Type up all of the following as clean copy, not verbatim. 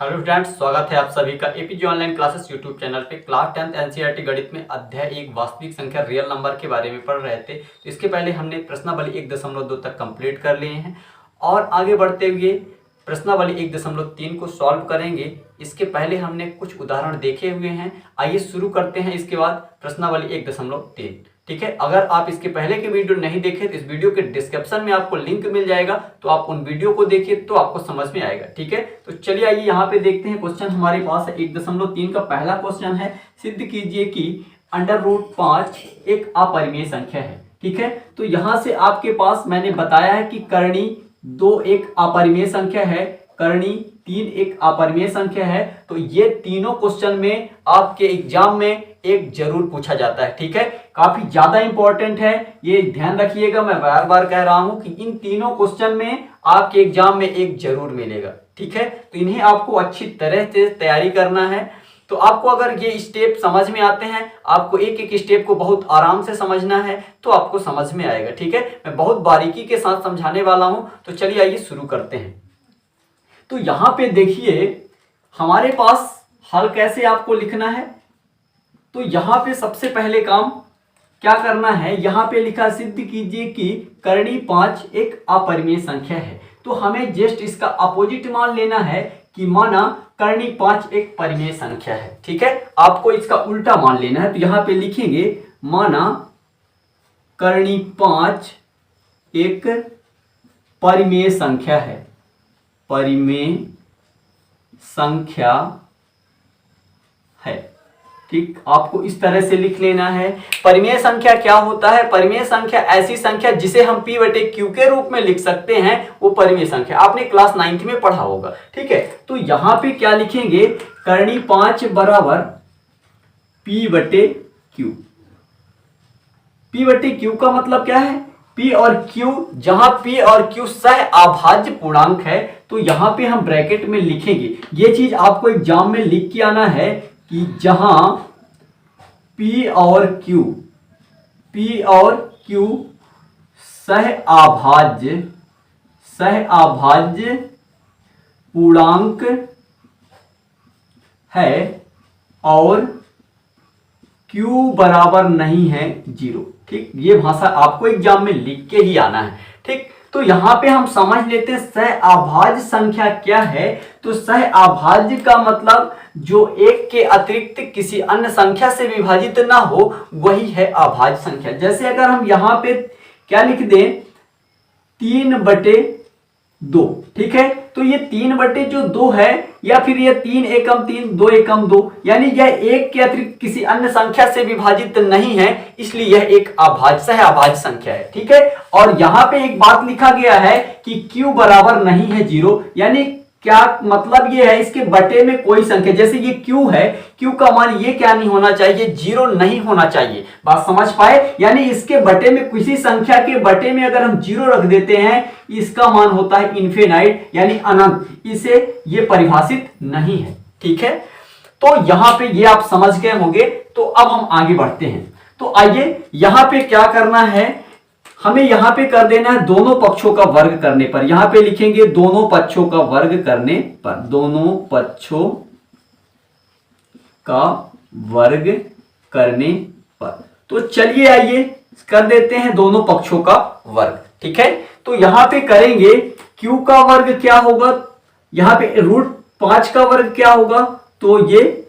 Hello friends, स्वागत है आप सभी का APG online classes YouTube channel पे। क्लास 10th एनसीईआरटी गणित में अध्याय 1 वास्तविक संख्या रियल नंबर के बारे में पढ़ रहे थे। तो इसके पहले हमने प्रश्नावली 1.2 तक कंप्लीट कर लिए हैं और आगे बढ़ते हुए प्रश्नावली 1.3 को सॉल्व करेंगे। इसके पहले हमने कुछ उदाहरण देखे हुए हैं। आइए शुरू करते हैं इसके बाद प्रश्नावली 1.3। ठीक है, अगर आप इसके पहले के वीडियो नहीं देखे तो इस वीडियो के डिस्क्रिप्शन में आपको लिंक मिल जाएगा, तो आप उन वीडियो को देखिए तो आपको समझ में आएगा। ठीक है, तो चलिए आइए यहाँ पे देखते हैं। क्वेश्चन हमारे पास है 1.3 का पहला क्वेश्चन है, सिद्ध कीजिए कि √5 एक अपरिमेय संख्या है। ठीक है, तो यहाँ से आपके पास मैंने बताया है कि करणी 2 एक अपरिमेय संख्या है, करणी 3 एक अपरिमेय संख्या है। तो ये तीनों क्वेश्चन में आपके एग्जाम में एक जरूर पूछा जाता है। ठीक है, काफी ज्यादा इंपॉर्टेंट है, ये ध्यान रखिएगा। मैं बार बार कह रहा हूं कि इन तीनों क्वेश्चन में आपके एग्जाम में एक जरूर मिलेगा। ठीक है, तो इन्हें आपको अच्छी तरह से तैयारी करना है। तो आपको अगर ये स्टेप समझ में आते हैं, आपको एक एक स्टेप को बहुत आराम से समझना है, तो आपको समझ में आएगा। ठीक है, मैं बहुत बारीकी के साथ समझाने वाला हूं। तो चलिए आइए शुरू करते हैं। तो यहां पे देखिए हमारे पास हल कैसे आपको लिखना है। तो यहां पे सबसे पहले काम क्या करना है, यहां पे लिखा सिद्ध कीजिए कि करणी 5 एक अपरिमेय संख्या है। तो हमें जस्ट इसका अपोजिट मान लेना है कि माना करणी 5 एक परिमेय संख्या है। ठीक है, आपको इसका उल्टा मान लेना है। तो यहां पे लिखेंगे माना करणी 5 एक परिमेय संख्या है, परिमेय संख्या है। ठीक, आपको इस तरह से लिख लेना है। परिमेय संख्या क्या होता है? परिमेय संख्या ऐसी संख्या जिसे हम p/q के रूप में लिख सकते हैं, वो परिमेय संख्या। आपने क्लास 9th में पढ़ा होगा। ठीक है, तो यहां पे क्या लिखेंगे, करणी 5 बराबर p/q। p/q का मतलब क्या है? p और q, जहां p और q सह अभाज्य पूर्णांक है, तो यहां पे हम ब्रैकेट में लिखेंगे। ये चीज आपको एग्जाम में लिख के आना है कि जहां p और q सह अभाज्य पूर्णांक है और q बराबर नहीं है 0। ठीक, ये भाषा आपको एग्जाम में लिख के ही आना है। ठीक, तो यहां पे हम समझ लेते हैं सह अभाज्य संख्या क्या है। तो सह अभाज्य का मतलब जो एक के अतिरिक्त किसी अन्य संख्या से विभाजित ना हो, वही है अभाज्य संख्या। जैसे अगर हम यहां पे क्या लिख दें, 3/2। ठीक है, तो ये 3/2 है, या फिर ये 3 एकम 3 2 एकम 2, यानी यह एक के अतिरिक्त किसी अन्य संख्या से विभाजित नहीं है, इसलिए यह एक अभाज्य सह अभाज्य संख्या है। ठीक है, और यहां पे एक बात लिखा गया है कि q बराबर नहीं है 0, यानी क्या मतलब ये है, इसके बटे में कोई संख्या, जैसे ये q है, q का मान ये क्या नहीं होना चाहिए, 0 नहीं होना चाहिए। बात समझ पाए? यानी इसके बटे में, किसी संख्या के बटे में अगर हम 0 रख देते हैं, इसका मान होता है इनफिनाइट, यानी अनंत। इसे ये परिभाषित नहीं है। ठीक है, तो यहां पे ये आप समझ गए होंगे। तो अब हम आगे बढ़ते हैं। तो आइए यहां पे क्या करना है, हमें यहां पे कर देना है दोनों पक्षों का वर्ग करने पर। यहां पे लिखेंगे दोनों पक्षों का वर्ग करने पर, दोनों पक्षों का वर्ग करने पर। तो चलिए आइए कर देते हैं दोनों पक्षों का वर्ग। ठीक है, तो यहां पे करेंगे q का वर्ग क्या होगा, यहां पे √5 का वर्ग क्या होगा, तो ये,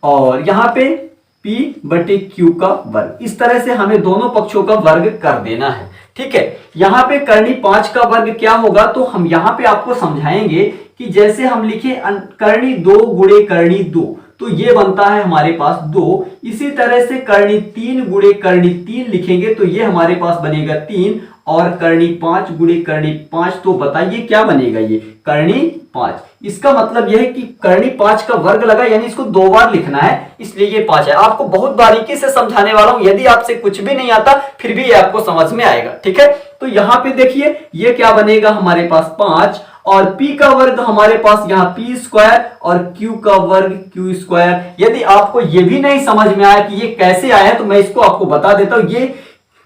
और यहां पे p/q का वर्ग। इस तरह से हमें दोनों पक्षों का वर्ग कर देना है। ठीक है, यहां पे करणी 5 का वर्ग क्या होगा, तो हम यहां पे आपको समझाएंगे कि जैसे हम लिखे करणी 2 गुणे करणी 2, तो ये बनता है हमारे पास 2। इसी तरह से करणी 3 गुणे करणी 3 लिखेंगे, तो ये हमारे पास बनेगा 3, और करणी 5 गुणे करणी 5, तो बताइए क्या बनेगा, ये करणी 5। इसका मतलब यह है कि करणी 5 का वर्ग लगा, यानी इसको 2 बार लिखना है, इसलिए ये 5 है। आपको बहुत बारीकी से समझाने वाला हूं, यदि आपसे कुछ भी नहीं आता फिर भी ये आपको समझ में आएगा। ठीक है, तो यहां पे देखिए ये क्या बनेगा हमारे पास 5, और p का वर्ग हमारे पास यहाँ p² और q का वर्ग q²। यदि आपको ये भी नहीं समझ में आया कि ये कैसे आया, तो मैं इसको आपको बता देता हूं। ये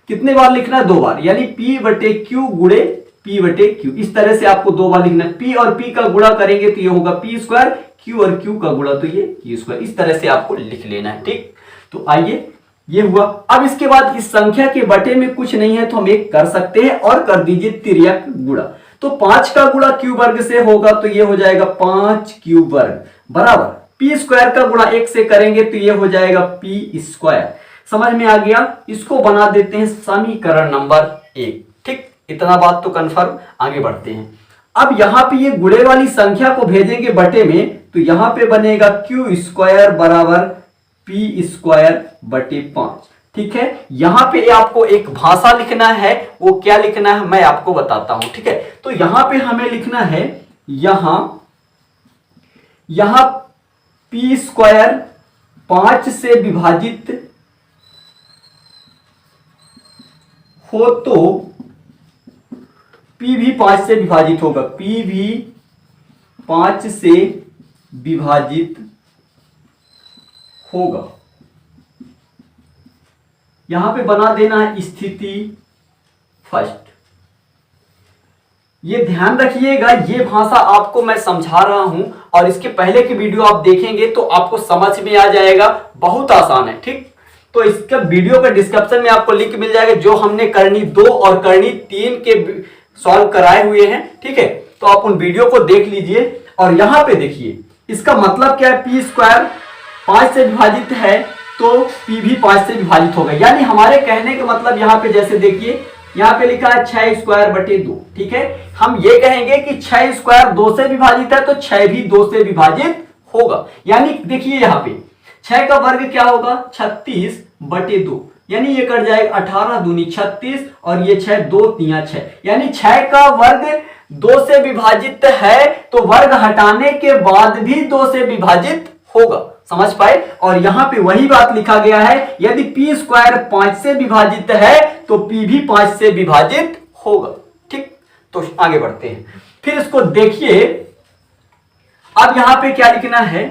कितने बार लिखना है, 2 बार, यानी p/q गुणे P बटे Q। इस तरह से आपको दो बार लिखना है। P और P का गुणा करेंगे तो ये होगा P स्क्वायर, Q और Q का गुणा तो ये Q स्क्वायर। इस तरह से आपको लिख लेना है, ठीक। तो आइए, ये हुआ। अब इसके बाद इस संख्या के बटे में कुछ नहीं है तो हम एक कर सकते हैं और कर दीजिए तिर्यक गुणा। तो 5 का गुणा Q वर्ग से होगा तो ये हो जाएगा 5Q वर्ग बराबर P स्क्वायर का गुणा 1 से करेंगे तो ये हो जाएगा P स्क्वायर। समझ में आ गया? इसको बना देते हैं समीकरण नंबर 1, ठीक। इतना बात तो कंफर्म। आगे बढ़ते हैं। अब यहां पे ये गुणे वाली संख्या को भेजेंगे बटे में तो यहां पे बनेगा Q स्क्वायर बराबर P स्क्वायर बटे 5, ठीक है। यहां पे आपको एक भाषा लिखना है, वो क्या लिखना है मैं आपको बताता हूं, ठीक है। तो यहां पे हमें लिखना है, यहां P स्क्वायर 5 से विभाजित हो तो P भी 5 से विभाजित होगा, P भी 5 से विभाजित होगा। यहां पे बना देना है स्थिति फर्स्ट। ये ध्यान रखिएगा, ये भाषा आपको मैं समझा रहा हूं और इसके पहले की वीडियो आप देखेंगे तो आपको समझ में आ जाएगा, बहुत आसान है, ठीक। तो इसका वीडियो का डिस्क्रिप्शन में आपको लिंक मिल जाएगा, जो हमने करनी 2 और करनी 3 के सॉल्व कराए हुए हैं, ठीक है। तो आप उन वीडियो को देख लीजिए। और यहां पे देखिए इसका मतलब क्या है, P स्क्वायर 5 से विभाजित है तो P भी 5 से विभाजित होगा। यानी हमारे कहने का मतलब यहां पे जैसे देखिए, यहां पे लिखा है 6 स्क्वायर बटे 2, ठीक है। हम ये कहेंगे कि 6 स्क्वायर 2 से विभाजित है तो 6 भी 2 से विभाजित होगा। यानी देखिए यहाँ पे 6 का वर्ग क्या होगा, 36 बटे 2, यानी ये कट जाएगा 18 दूनी 36 और ये 6 2 3 6, यानी 6 का वर्ग 2 से विभाजित है तो वर्ग हटाने के बाद भी 2 से विभाजित होगा। समझ पाए? और यहां पे वही बात लिखा गया है, यदि P स्क्वायर 5 से विभाजित है तो P भी 5 से विभाजित होगा, ठीक। तो आगे बढ़ते हैं। फिर इसको देखिए, अब यहां पे क्या लिखना है,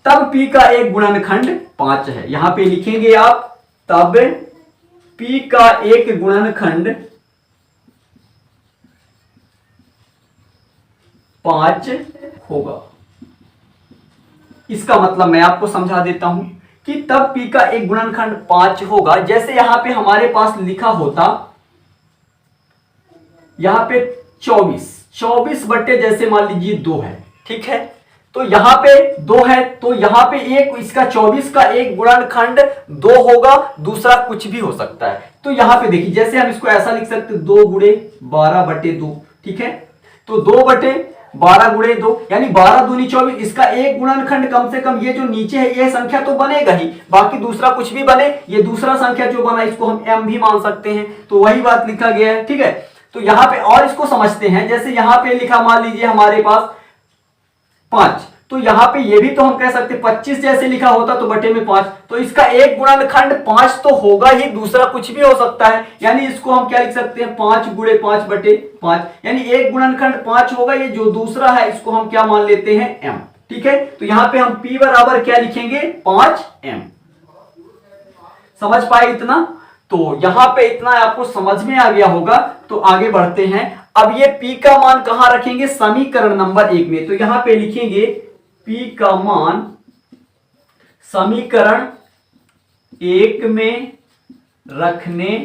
तब P का एक गुणनखंड 5 है। यहां पे लिखेंगे आप, तब P का एक गुणनखंड 5 होगा। इसका मतलब मैं आपको समझा देता हूं कि तब P का एक गुणनखंड 5 होगा। जैसे यहां पे हमारे पास लिखा होता, यहां पे 24 बट्टे जैसे मान लीजिए 2 है, ठीक है। तो यहां पे 2 है तो यहां पे एक, इसका 24 का एक गुणनखंड 2 होगा, दूसरा कुछ भी हो सकता है। तो यहां पे देखिए, जैसे हम इसको ऐसा लिख सकते 2 गुणे 12 बटे 2, ठीक है। तो 2 बटे 12 गुणे 2 यानी 12 दूनी 24। इसका एक गुणनखंड कम से कम ये जो नीचे है ये संख्या तो बनेगा ही, बाकी दूसरा कुछ भी बने, ये दूसरा संख्या जो बना इसको हम m भी मान सकते हैं। तो वही बात लिखा गया है, ठीक है। तो यहां पे और इसको समझते हैं, जैसे यहां पे लिखा मान लीजिए हमारे पास 5, तो यहां पे ये भी तो हम कह सकते 25 जैसे लिखा होता तो बटे में 5, तो इसका एक गुणनखंड 5 तो होगा ही, दूसरा कुछ भी हो सकता है। यानी इसको हम क्या लिख सकते हैं, 5 गुणे 5 बटे 5, यानी एक गुणनखंड 5 होगा। ये जो दूसरा है इसको हम क्या मान लेते हैं, m, ठीक है। तो यहां पे हम P बराबर क्या लिखेंगे, 5m। समझ पाए इतना? तो यहां पे इतना आपको समझ में आ गया होगा। तो आगे बढ़ते हैं। अब ये P का मान कहां रखेंगे, समीकरण नंबर 1 में। तो यहां पे लिखेंगे P का मान समीकरण 1 में रखने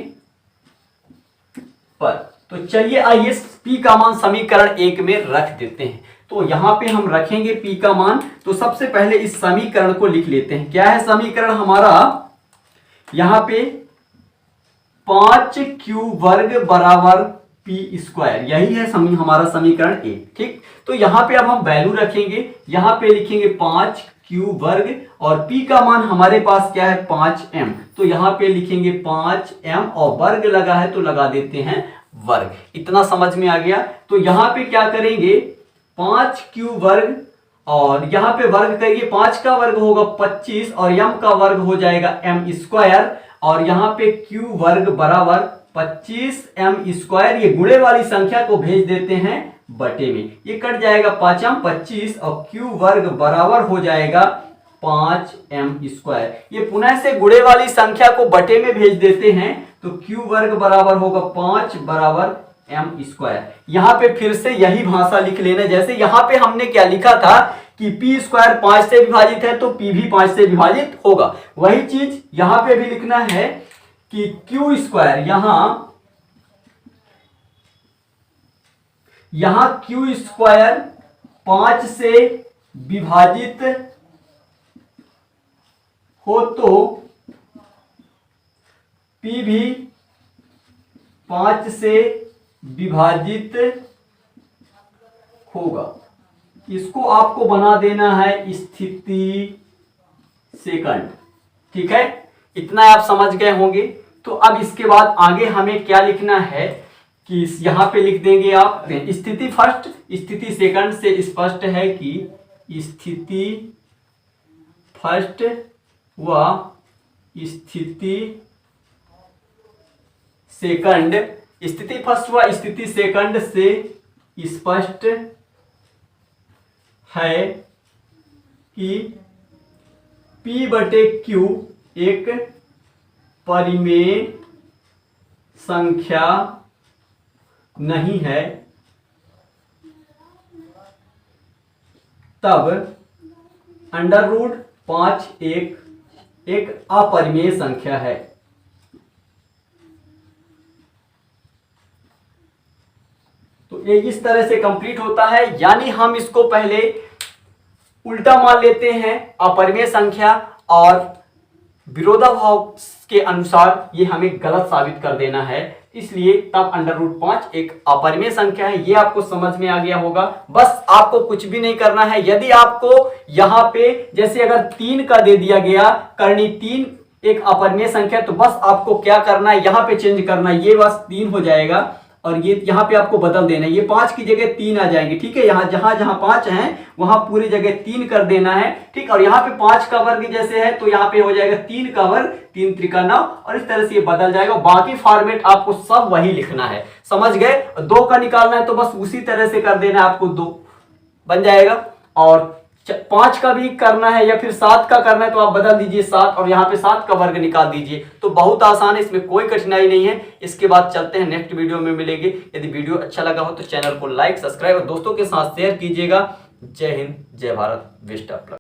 पर, तो चलिए आइए P का मान समीकरण 1 में रख देते हैं। तो यहां पे हम रखेंगे P का मान। तो सबसे पहले इस समीकरण को लिख लेते हैं। क्या है समीकरण हमारा, यहां पे 5Q वर्ग बराबर P स्क्वायर, यही है हमारा समीकरण 1, ठीक। तो यहां पे अब हम वैल्यू रखेंगे, यहां पे लिखेंगे 5Q वर्ग और P का मान हमारे पास क्या है, 5m। तो यहां पे लिखेंगे 5m और वर्ग लगा है तो लगा देते हैं वर्ग। इतना समझ में आ गया? तो यहां पे क्या करेंगे, 5Q वर्ग और यहां पे वर्ग करिए, 5 का वर्ग होगा 25 और m का वर्ग हो जाएगा m स्क्वायर, और यहां पे Q वर्ग बराबर 25m स्क्वायर। ये गुणे वाली संख्या को भेज देते हैं बटे में, ये कट जाएगा 5m 25 और Q वर्ग बराबर हो जाएगा 5m स्क्वायर। ये पुनः से गुणे वाली संख्या को बटे में भेज देते हैं तो Q वर्ग बराबर होगा 5 बराबर एम स्क्वायर। यहां पे फिर से यही भाषा लिख लेना, जैसे यहां पे हमने क्या लिखा था कि पी स्क्वायर 5 से विभाजित है तो पी भी 5 से विभाजित होगा, वही चीज यहां पे भी लिखना है कि क्यू स्क्वायर, यहां क्यू स्क्वायर 5 से विभाजित हो तो पी भी 5 से विभाजित होगा। इसको आपको बना देना है स्थिति सेकंड। ठीक है, इतना आप समझ गए होंगे। तो अब इसके बाद आगे हमें क्या लिखना है कि यहां पे लिख देंगे आप स्थिति फर्स्ट स्थिति सेकंड से स्पष्ट है कि स्थिति फर्स्ट व स्थिति सेकंड, स्थिति फर्स्ट व स्थिति सेकंड से स्पष्ट है कि P बटे Q एक परिमेय संख्या नहीं है, तब अंडर रूट 5 एक अपरिमेय संख्या है। तो ये इस तरह से कंप्लीट होता है, यानी हम इसको पहले उल्टा मान लेते हैं अपरिमेय संख्या और विरोधाभाव के अनुसार ये हमें गलत साबित कर देना है, इसलिए तब अंडर रूट 5 एक अपरिमेय संख्या है। ये आपको समझ में आ गया होगा। बस आपको कुछ भी नहीं करना है। यदि आपको यहाँ पे जैसे अगर 3 का दे दिया गया करनी 3 एक अपरिमेय संख्या, तो बस आपको क्या करना है, यहाँ पे चेंज करना है, ये बस 3 हो जाएगा और ये यहाँ पे आपको बदल देना है, ये 5 की जगह 3 आ जाएंगे। ठीक है, यहाँ जहां 5 हैं वहां पूरी जगह 3 कर देना है। ठीक, और यहाँ पे 5 का वर्ग जैसे है तो यहाँ पे हो जाएगा 3 का वर्ग 3 त्रिका 9, और इस तरह से ये बदल जाएगा। बाकी फॉर्मेट आपको सब वही लिखना है, समझ गए। 2 का निकालना है तो बस उसी तरह से कर देना है, आपको 2 बन जाएगा। और 5 का भी करना है या फिर 7 का करना है तो आप बदल दीजिए 7 और यहाँ पे 7 का वर्ग निकाल दीजिए। तो बहुत आसान है, इसमें कोई कठिनाई नहीं है। इसके बाद चलते हैं नेक्स्ट वीडियो में मिलेंगे। यदि वीडियो अच्छा लगा हो तो चैनल को लाइक सब्सक्राइब और दोस्तों के साथ शेयर कीजिएगा। जय हिंद, जय भारत, बेस्ट ऑफ लक।